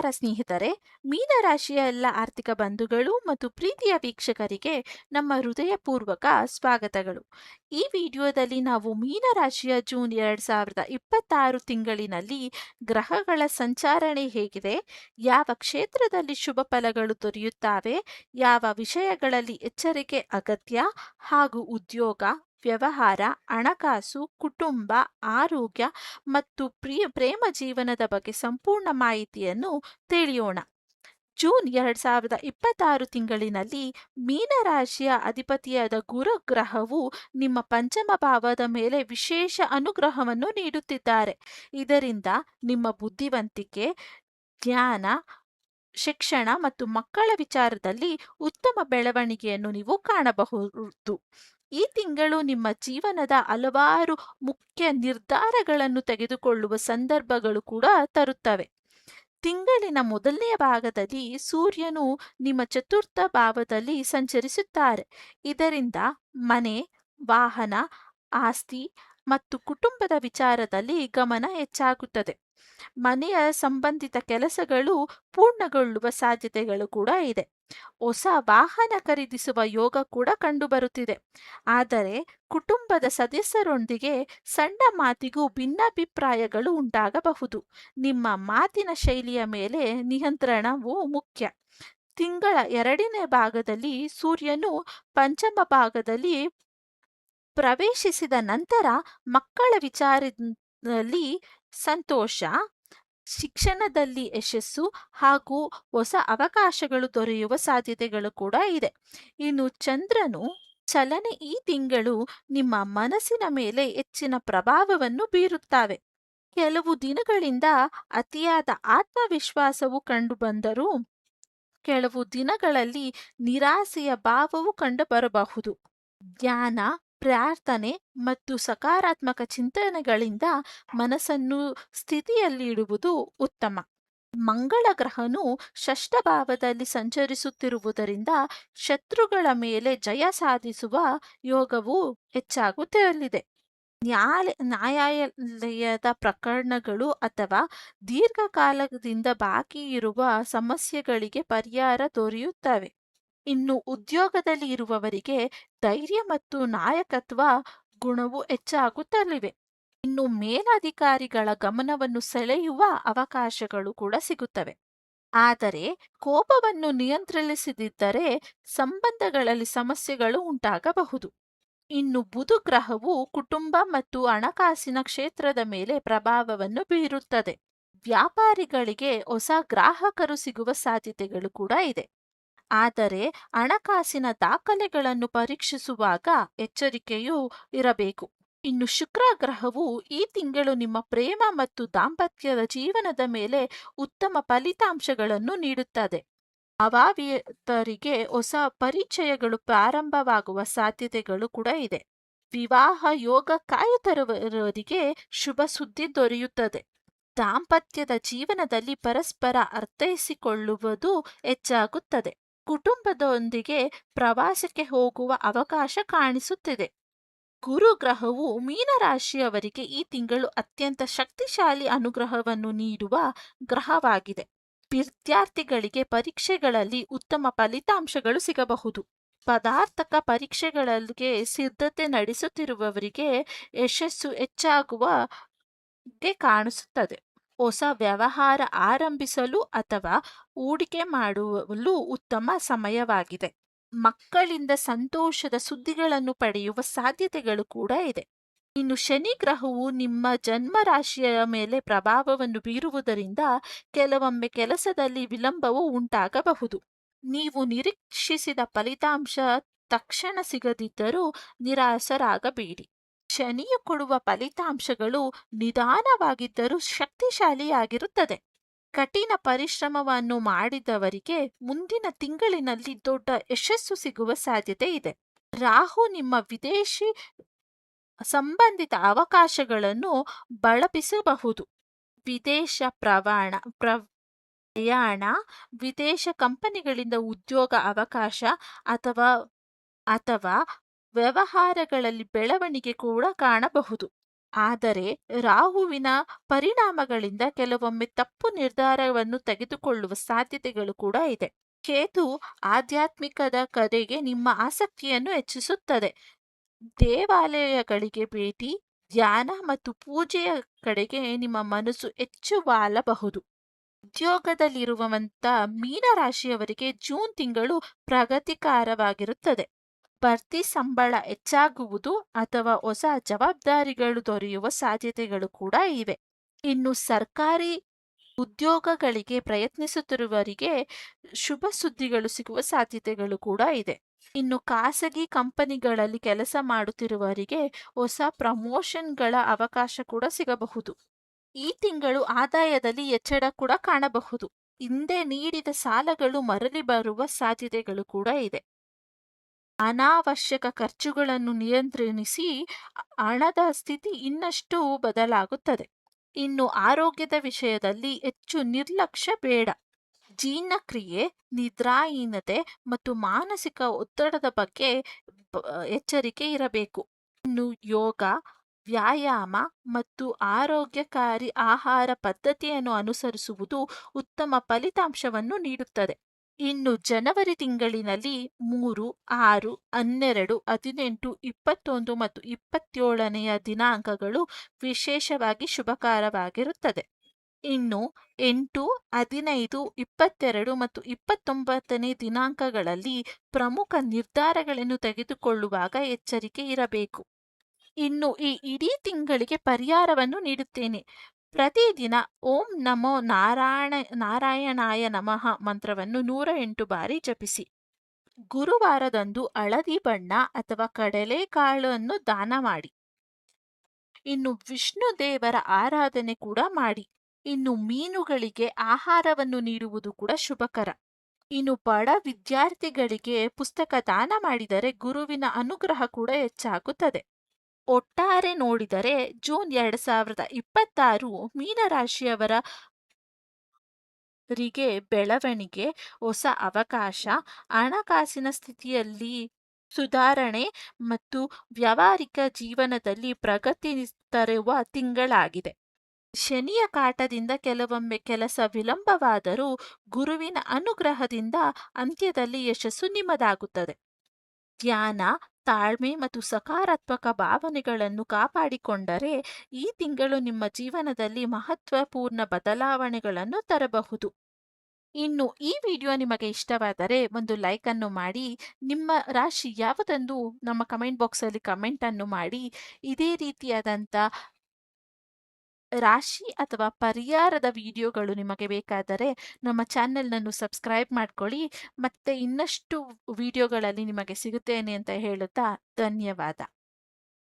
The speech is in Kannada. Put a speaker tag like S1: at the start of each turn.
S1: ನಮಸ್ಕಾರ ಸ್ನೇಹಿತರೆ. ಮೀನರಾಶಿಯ ಎಲ್ಲ ಆರ್ಥಿಕ ಬಂಧುಗಳು ಮತ್ತು ಪ್ರೀತಿಯ ವೀಕ್ಷಕರಿಗೆ ನಮ್ಮ ಹೃದಯಪೂರ್ವಕ ಸ್ವಾಗತಗಳು. ಈ ವಿಡಿಯೋದಲ್ಲಿ ನಾವು ಮೀನರಾಶಿಯ ಜೂನ್ 2026 ತಿಂಗಳಿನಲ್ಲಿ ಗ್ರಹಗಳ ಸಂಚಾರಣೆ ಹೇಗಿದೆ, ಯಾವ ಕ್ಷೇತ್ರದಲ್ಲಿ ಶುಭ ಫಲಗಳು ದೊರೆಯುತ್ತವೆ, ಯಾವ ವಿಷಯಗಳಲ್ಲಿ ಎಚ್ಚರಿಕೆ ಅಗತ್ಯ ಹಾಗೂ ಉದ್ಯೋಗ, ವ್ಯವಹಾರ, ಹಣಕಾಸು, ಕುಟುಂಬ, ಆರೋಗ್ಯ ಮತ್ತು ಪ್ರೇಮ ಜೀವನದ ಬಗ್ಗೆ ಸಂಪೂರ್ಣ ಮಾಹಿತಿಯನ್ನು ತಿಳಿಯೋಣ. ಜೂನ್ 2026 ತಿಂಗಳಿನಲ್ಲಿ ಮೀನರಾಶಿಯ ಅಧಿಪತಿಯಾದ ಗುರು ಗ್ರಹವು ನಿಮ್ಮ ಪಂಚಮ ಭಾವದ ಮೇಲೆ ವಿಶೇಷ ಅನುಗ್ರಹವನ್ನು ನೀಡುತ್ತಿದ್ದಾರೆ. ಇದರಿಂದ ನಿಮ್ಮ ಬುದ್ಧಿವಂತಿಕೆ, ಜ್ಞಾನ, ಶಿಕ್ಷಣ ಮತ್ತು ಮಕ್ಕಳ ವಿಚಾರದಲ್ಲಿ ಉತ್ತಮ ಬೆಳವಣಿಗೆಯನ್ನು ನೀವು ಕಾಣಬಹುದು. ಈ ತಿಂಗಳು ನಿಮ್ಮ ಜೀವನದ ಹಲವಾರು ಮುಖ್ಯ ನಿರ್ಧಾರಗಳನ್ನು ತೆಗೆದುಕೊಳ್ಳುವ ಸಂದರ್ಭಗಳು ಕೂಡ ತರುತ್ತವೆ. ತಿಂಗಳಿನ ಮೊದಲನೆಯ ಭಾಗದಲ್ಲಿ ಸೂರ್ಯನು ನಿಮ್ಮ ಚತುರ್ಥ ಭಾವದಲ್ಲಿ ಸಂಚರಿಸುತ್ತಾರೆ. ಇದರಿಂದ ಮನೆ, ವಾಹನ, ಆಸ್ತಿ ಮತ್ತು ಕುಟುಂಬದ ವಿಚಾರದಲ್ಲಿ ಗಮನ ಹೆಚ್ಚಾಗುತ್ತದೆ. ಮನೆಯ ಸಂಬಂಧಿತ ಕೆಲಸಗಳು ಪೂರ್ಣಗೊಳ್ಳುವ ಸಾಧ್ಯತೆಗಳು ಕೂಡ ಇದೆ. ಹೊಸ ವಾಹನ ಖರೀದಿಸುವ ಯೋಗ ಕೂಡ ಕಂಡುಬರುತ್ತಿದೆ. ಆದರೆ ಕುಟುಂಬದ ಸದಸ್ಯರೊಂದಿಗೆ ಸಣ್ಣ ಮಾತಿಗೂ ಭಿನ್ನಾಭಿಪ್ರಾಯಗಳು ಉಂಟಾಗಬಹುದು. ನಿಮ್ಮ ಮಾತಿನ ಶೈಲಿಯ ಮೇಲೆ ನಿಯಂತ್ರಣವು ಮುಖ್ಯ. ತಿಂಗಳ ಎರಡನೇ ಭಾಗದಲ್ಲಿ ಸೂರ್ಯನು ಪಂಚಮ ಭಾಗದಲ್ಲಿ ಪ್ರವೇಶಿಸಿದ ನಂತರ ಮಕ್ಕಳ ವಿಚಾರದಲ್ಲಿ ಸಂತೋಷ, ಶಿಕ್ಷಣದಲ್ಲಿ ಯಶಸ್ಸು ಹಾಗೂ ಹೊಸ ಅವಕಾಶಗಳು ದೊರೆಯುವ ಸಾಧ್ಯತೆಗಳು ಕೂಡ ಇದೆ. ಇನ್ನು ಚಂದ್ರನು ಚಲನೆ ಈ ತಿಂಗಳು ನಿಮ್ಮ ಮನಸ್ಸಿನ ಮೇಲೆ ಹೆಚ್ಚಿನ ಪ್ರಭಾವವನ್ನು ಬೀರುತ್ತವೆ. ಕೆಲವು ದಿನಗಳಿಂದ ಅತಿಯಾದ ಆತ್ಮವಿಶ್ವಾಸವು ಕಂಡುಬಂದರೂ ಕೆಲವು ದಿನಗಳಲ್ಲಿ ನಿರಾಸೆಯ ಭಾವವು ಕಂಡುಬರಬಹುದು. ಧ್ಯಾನ, ಪ್ರಾರ್ಥನೆ ಮತ್ತು ಸಕಾರಾತ್ಮಕ ಚಿಂತನೆಗಳಿಂದ ಮನಸ್ಸನ್ನು ಸ್ಥಿತಿಯಲ್ಲಿಡುವುದು ಉತ್ತಮ. ಮಂಗಳ ಗ್ರಹನು ಷಷ್ಠ ಭಾವದಲ್ಲಿ ಸಂಚರಿಸುತ್ತಿರುವುದರಿಂದ ಶತ್ರುಗಳ ಮೇಲೆ ಜಯ ಸಾಧಿಸುವ ಯೋಗವು ಹೆಚ್ಚಾಗುತ್ತಲಿದೆ. ನ್ಯಾಯಾಲಯದ ಪ್ರಕರಣಗಳು ಅಥವಾ ದೀರ್ಘಕಾಲದಿಂದ ಬಾಕಿ ಇರುವ ಸಮಸ್ಯೆಗಳಿಗೆ ಪರಿಹಾರ ದೊರೆಯುತ್ತವೆ. ಇನ್ನು ಉದ್ಯೋಗದಲ್ಲಿ ಇರುವವರಿಗೆ ಧೈರ್ಯ ಮತ್ತು ನಾಯಕತ್ವ ಗುಣವು ಹೆಚ್ಚಾಗುತ್ತಲಿವೆ. ಇನ್ನು ಮೇಲಧಿಕಾರಿಗಳ ಗಮನವನ್ನು ಸೆಳೆಯುವ ಅವಕಾಶಗಳು ಕೂಡ ಸಿಗುತ್ತವೆ. ಆದರೆ ಕೋಪವನ್ನು ನಿಯಂತ್ರಿಸದಿದ್ದರೆ ಸಂಬಂಧಗಳಲ್ಲಿ ಸಮಸ್ಯೆಗಳು ಉಂಟಾಗಬಹುದು. ಇನ್ನು ಬುಧ ಗ್ರಹವು ಕುಟುಂಬ ಮತ್ತು ಹಣಕಾಸಿನ ಕ್ಷೇತ್ರದ ಮೇಲೆ ಪ್ರಭಾವವನ್ನು ಬೀರುತ್ತದೆ. ವ್ಯಾಪಾರಿಗಳಿಗೆ ಹೊಸ ಗ್ರಾಹಕರು ಸಿಗುವ ಸಾಧ್ಯತೆಗಳು ಕೂಡ ಇದೆ. ಆದರೆ ಹಣಕಾಸಿನ ದಾಖಲೆಗಳನ್ನು ಪರೀಕ್ಷಿಸುವಾಗ ಎಚ್ಚರಿಕೆಯೂ ಇರಬೇಕು. ಇನ್ನು ಶುಕ್ರ ಗ್ರಹವು ಈ ತಿಂಗಳು ನಿಮ್ಮ ಪ್ರೇಮ ಮತ್ತು ದಾಂಪತ್ಯದ ಜೀವನದ ಮೇಲೆ ಉತ್ತಮ ಫಲಿತಾಂಶಗಳನ್ನು ನೀಡುತ್ತದೆ. ಅವಿವಾಹಿತರಿಗೆ ಹೊಸ ಪರಿಚಯಗಳು ಪ್ರಾರಂಭವಾಗುವ ಸಾಧ್ಯತೆಗಳು ಕೂಡ ಇದೆ. ವಿವಾಹ ಯೋಗ ಕಾಯುತ್ತಿರುವವರಿಗೆ ಶುಭ ಸುದ್ದಿ ದೊರೆಯುತ್ತದೆ. ದಾಂಪತ್ಯದ ಜೀವನದಲ್ಲಿ ಪರಸ್ಪರ ಅರ್ಥೈಸಿಕೊಳ್ಳುವುದು ಹೆಚ್ಚಾಗುತ್ತದೆ. ಕುಟುಂಬದೊಂದಿಗೆ ಪ್ರವಾಸಕ್ಕೆ ಹೋಗುವ ಅವಕಾಶ ಕಾಣಿಸುತ್ತಿದೆ. ಗುರು ಗ್ರಹವು ಮೀನರಾಶಿಯವರಿಗೆ ಈ ತಿಂಗಳು ಅತ್ಯಂತ ಶಕ್ತಿಶಾಲಿ ಅನುಗ್ರಹವನ್ನು ನೀಡುವ ಗ್ರಹವಾಗಿದೆ. ವಿದ್ಯಾರ್ಥಿಗಳಿಗೆ ಪರೀಕ್ಷೆಗಳಲ್ಲಿ ಉತ್ತಮ ಫಲಿತಾಂಶಗಳು ಸಿಗಬಹುದು. ಸ್ಪರ್ಧಾತ್ಮಕ ಪರೀಕ್ಷೆಗಳಿಗೆ ಸಿದ್ಧತೆ ನಡೆಸುತ್ತಿರುವವರಿಗೆ ಯಶಸ್ಸು ಹೆಚ್ಚಾಗುವ ಕಾಣಿಸುತ್ತದೆ. ಹೊಸ ವ್ಯವಹಾರ ಆರಂಭಿಸಲು ಅಥವಾ ಹೂಡಿಕೆ ಮಾಡಲು ಉತ್ತಮ ಸಮಯವಾಗಿದೆ. ಮಕ್ಕಳಿಂದ ಸಂತೋಷದ ಸುದ್ದಿಗಳನ್ನು ಪಡೆಯುವ ಸಾಧ್ಯತೆಗಳು ಕೂಡ ಇದೆ. ಇನ್ನು ಶನಿ ಗ್ರಹವು ನಿಮ್ಮ ಜನ್ಮ ರಾಶಿಯ ಮೇಲೆ ಪ್ರಭಾವವನ್ನು ಬೀರುವುದರಿಂದ ಕೆಲವೊಮ್ಮೆ ಕೆಲಸದಲ್ಲಿ ವಿಳಂಬವು ಉಂಟಾಗಬಹುದು. ನೀವು ನಿರೀಕ್ಷಿಸಿದ ಫಲಿತಾಂಶ ತಕ್ಷಣ ಸಿಗದಿದ್ದರೂ ನಿರಾಸರಾಗಬೇಡಿ. ಶನಿಯು ಕೊಡುವ ಫಲಿತಾಂಶಗಳು ನಿಧಾನವಾಗಿದ್ದರೂ ಶಕ್ತಿಶಾಲಿಯಾಗಿರುತ್ತದೆ. ಕಠಿಣ ಪರಿಶ್ರಮವನ್ನು ಮಾಡಿದವರಿಗೆ ಮುಂದಿನ ತಿಂಗಳಿನಲ್ಲಿ ದೊಡ್ಡ ಯಶಸ್ಸು ಸಿಗುವ ಸಾಧ್ಯತೆ ಇದೆ. ರಾಹು ನಿಮ್ಮ ವಿದೇಶಿ ಸಂಬಂಧಿತ ಅವಕಾಶಗಳನ್ನು ಬಳಸಬಹುದು. ವಿದೇಶ ಪ್ರಯಾಣ, ವಿದೇಶ ಕಂಪನಿಗಳಿಂದ ಉದ್ಯೋಗ ಅವಕಾಶ ಅಥವಾ ವ್ಯವಹಾರಗಳಲ್ಲಿ ಬೆಳವಣಿಗೆ ಕೂಡ ಕಾಣಬಹುದು. ಆದರೆ ರಾಹುವಿನ ಪರಿಣಾಮಗಳಿಂದ ಕೆಲವೊಮ್ಮೆ ತಪ್ಪು ನಿರ್ಧಾರವನ್ನು ತೆಗೆದುಕೊಳ್ಳುವ ಸಾಧ್ಯತೆಗಳು ಕೂಡ ಇದೆ. ಕೇತು ಆಧ್ಯಾತ್ಮಿಕದ ಕಡೆಗೆ ನಿಮ್ಮ ಆಸಕ್ತಿಯನ್ನು ಹೆಚ್ಚಿಸುತ್ತದೆ. ದೇವಾಲಯಗಳಿಗೆ ಭೇಟಿ, ಧ್ಯಾನ ಮತ್ತು ಪೂಜೆಯ ಕಡೆಗೆ ನಿಮ್ಮ ಮನಸ್ಸು ಹೆಚ್ಚು ವಾಲಬಹುದು. ಉದ್ಯೋಗದಲ್ಲಿರುವಂತ ಮೀನರಾಶಿಯವರಿಗೆ ಜೂನ್ ತಿಂಗಳು ಪ್ರಗತಿಕಾರವಾಗಿರುತ್ತದೆ. ಬಡ್ತಿ ಸಂಬಳ ಹೆಚ್ಚಾಗುವುದು ಅಥವಾ ಹೊಸ ಜವಾಬ್ದಾರಿಗಳು ದೊರೆಯುವ ಸಾಧ್ಯತೆಗಳು ಕೂಡ ಇವೆ. ಇನ್ನು ಸರ್ಕಾರಿ ಉದ್ಯೋಗಗಳಿಗೆ ಪ್ರಯತ್ನಿಸುತ್ತಿರುವವರಿಗೆ ಶುಭ ಸುದ್ದಿಗಳು ಸಿಗುವ ಸಾಧ್ಯತೆಗಳು ಕೂಡ ಇದೆ. ಇನ್ನು ಖಾಸಗಿ ಕಂಪನಿಗಳಲ್ಲಿ ಕೆಲಸ ಮಾಡುತ್ತಿರುವವರಿಗೆ ಹೊಸ ಪ್ರಮೋಷನ್ಗಳ ಅವಕಾಶ ಕೂಡ ಸಿಗಬಹುದು. ಈ ತಿಂಗಳು ಆದಾಯದಲ್ಲಿ ಹೆಚ್ಚಳ ಕೂಡ ಕಾಣಬಹುದು. ಹಿಂದೆ ನೀಡಿದ ಸಾಲಗಳು ಮರಳಿ ಬರುವ ಸಾಧ್ಯತೆಗಳು ಕೂಡ ಇದೆ. ಅನಾವಶ್ಯಕ ಖರ್ಚುಗಳನ್ನು ನಿಯಂತ್ರಿಸಿ ಹಣದ ಸ್ಥಿತಿ ಇನ್ನಷ್ಟು ಬದಲಾಗುತ್ತದೆ. ಇನ್ನು ಆರೋಗ್ಯದ ವಿಷಯದಲ್ಲಿ ಹೆಚ್ಚು ನಿರ್ಲಕ್ಷ್ಯ ಬೇಡ. ಜೀರ್ಣಕ್ರಿಯೆ, ನಿದ್ರಾಹೀನತೆ ಮತ್ತು ಮಾನಸಿಕ ಒತ್ತಡದ ಬಗ್ಗೆ ಎಚ್ಚರಿಕೆ ಇರಬೇಕು. ಇನ್ನು ಯೋಗ, ವ್ಯಾಯಾಮ ಮತ್ತು ಆರೋಗ್ಯಕಾರಿ ಆಹಾರ ಪದ್ಧತಿಯನ್ನು ಅನುಸರಿಸುವುದು ಉತ್ತಮ ಫಲಿತಾಂಶವನ್ನು ನೀಡುತ್ತದೆ. ಇನ್ನು ಜನವರಿ ತಿಂಗಳಿನಲ್ಲಿ 3, 6, 12, 18, 21 ಮತ್ತು 27ನೆಯ ದಿನಾಂಕಗಳು ವಿಶೇಷವಾಗಿ ಶುಭಕರವಾಗಿರುತ್ತದೆ. ಇನ್ನು 8, 15, 22 ಮತ್ತು 29ನೇ ದಿನಾಂಕಗಳಲ್ಲಿ ಪ್ರಮುಖ ನಿರ್ಧಾರಗಳನ್ನು ತೆಗೆದುಕೊಳ್ಳುವಾಗ ಎಚ್ಚರಿಕೆ ಇರಬೇಕು. ಇನ್ನು ಈ ಇಡೀ ತಿಂಗಳಿಗೆ ಪರಿಹಾರವನ್ನು ನೀಡುತ್ತೇನೆ. ಪ್ರತಿದಿನ ಓಂ ನಮೋ ನಾರಾಯಣಾಯ ನಮಃ ಮಂತ್ರವನ್ನು 108 ಬಾರಿ ಜಪಿಸಿ. ಗುರುವಾರದಂದು ಹಳದಿ ಬಣ್ಣ ಅಥವಾ ಕಡಲೆಕಾಳನ್ನು ದಾನ ಮಾಡಿ. ಇನ್ನು ವಿಷ್ಣು ದೇವರ ಆರಾಧನೆ ಕೂಡ ಮಾಡಿ. ಇನ್ನು ಮೀನುಗಳಿಗೆ ಆಹಾರವನ್ನು ನೀಡುವುದು ಕೂಡ ಶುಭಕರ. ಇನ್ನು ಬಡ ವಿದ್ಯಾರ್ಥಿಗಳಿಗೆ ಪುಸ್ತಕ ದಾನ ಮಾಡಿದರೆ ಗುರುವಿನ ಅನುಗ್ರಹ ಕೂಡ ಹೆಚ್ಚಾಗುತ್ತದೆ. ಒಟ್ಟಾರೆ ನೋಡಿದರೆ ಜೂನ್ 2026 ಮೀನರಾಶಿಯವರಿಗೆ ಬೆಳವಣಿಗೆ, ಹೊಸ ಅವಕಾಶ, ಹಣಕಾಸಿನ ಸ್ಥಿತಿಯಲ್ಲಿ ಸುಧಾರಣೆ ಮತ್ತು ವ್ಯಾವಹಾರಿಕ ಜೀವನದಲ್ಲಿ ಪ್ರಗತಿ ತರುವ ತಿಂಗಳಾಗಿದೆ. ಶನಿಯ ಕಾಟದಿಂದ ಕೆಲವೊಮ್ಮೆ ಕೆಲಸ ವಿಳಂಬವಾದರೂ ಗುರುವಿನ ಅನುಗ್ರಹದಿಂದ ಅಂತ್ಯದಲ್ಲಿ ಯಶಸ್ಸು ನಿಮ್ಮದಾಗುತ್ತದೆ. ಧ್ಯಾನ, ತಾಳ್ಮೆ ಮತ್ತು ಸಕಾರಾತ್ಮಕ ಭಾವನೆಗಳನ್ನು ಕಾಪಾಡಿಕೊಂಡರೆ ಈ ತಿಂಗಳು ನಿಮ್ಮ ಜೀವನದಲ್ಲಿ ಮಹತ್ವಪೂರ್ಣ ಬದಲಾವಣೆಗಳನ್ನು ತರಬಹುದು. ಇನ್ನು ಈ ವಿಡಿಯೋ ನಿಮಗೆ ಇಷ್ಟವಾದರೆ ಒಂದು ಲೈಕ್ ಅನ್ನು ಮಾಡಿ. ನಿಮ್ಮ ರಾಶಿ ಯಾವುದೆಂದು ನಮ್ಮ ಕಮೆಂಟ್ ಬಾಕ್ಸಲ್ಲಿ ಕಮೆಂಟ್ ಅನ್ನು ಮಾಡಿ. ಇದೇ ರೀತಿಯಾದಂಥ ರಾಶಿ ಅಥವಾ ಪರಿಹಾರದ ವಿಡಿಯೋಗಳು ನಿಮಗೆ ಬೇಕಾದರೆ ನಮ್ಮ ಚಾನೆಲ್ನನ್ನು ಸಬ್ಸ್ಕ್ರೈಬ್ ಮಾಡ್ಕೊಳ್ಳಿ. ಮತ್ತೆ ಇನ್ನಷ್ಟು ವಿಡಿಯೋಗಳಲ್ಲಿ ನಿಮಗೆ ಸಿಗುತ್ತೇನೆ ಅಂತ ಹೇಳುತ್ತಾ ಧನ್ಯವಾದ.